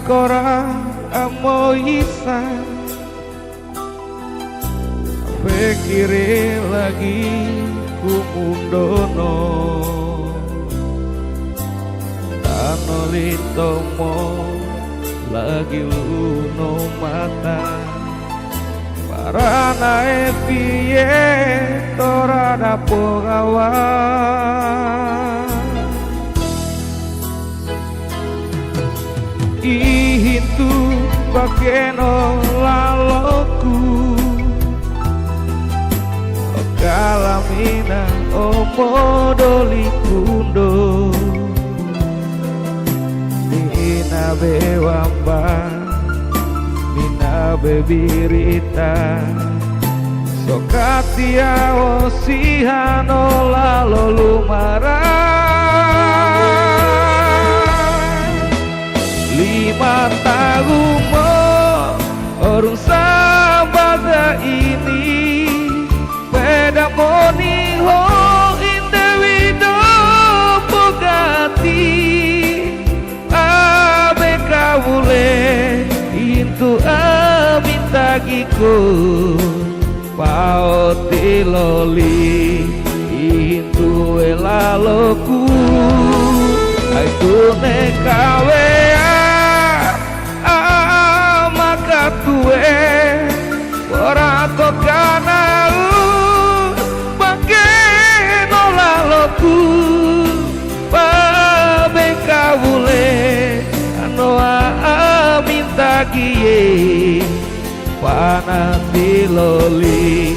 kora amoisa pikire lagi kumundono tanoli tomo lagi luno mata para nae piye tora dapo kawan ihintu bakeno laloku kalamina omodoli kundo nina bewamba nina bebirita sokatia osihano lalo lumara 5 tahun orang sabada ini beda moni ho indewido bogati abe kawule itu amintagiku pauti loli itu elaloku aku nekawe tue ora tokana bakeno laloku pabe kawule anoa minta kie panati loli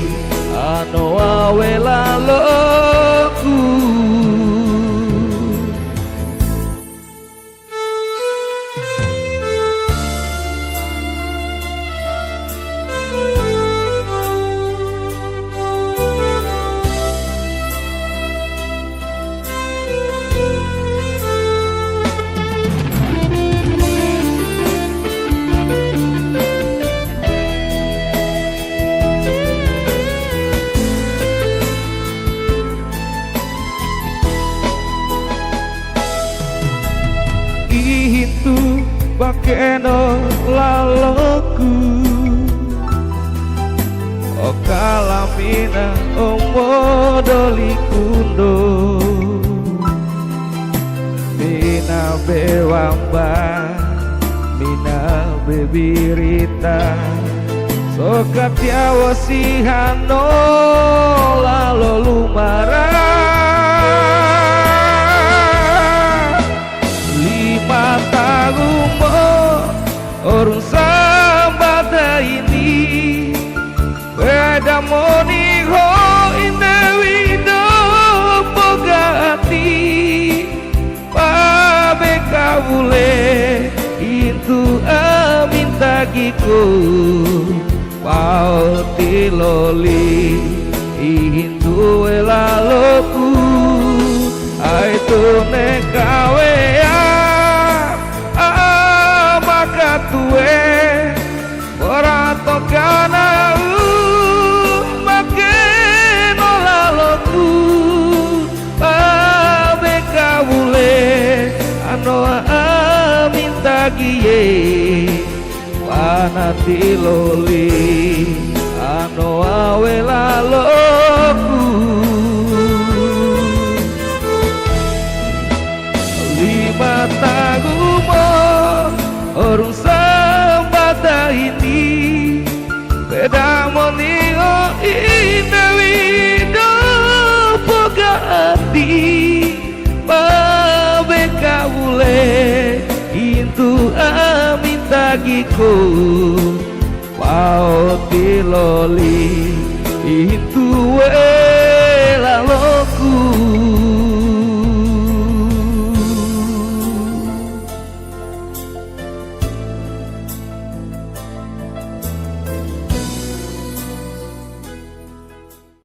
anoa welaloku itu bakeno laloku o kalamina omodoli kundo mina bewamba mina bebirita sokatia wasihano lalo lumara 5 tahun orang sabada ini beda moni ho indewido bogati pabe kawule itu amintagiku pauti loli itu elaloku aitu nekawe tue ora tokana makeno laloku pabe kawule anoa minta gie panati loli anoa welaloku 5 tahun orang sabada ini beda monio indewido bogati pabe kawule itu amintagiku pauti loli itu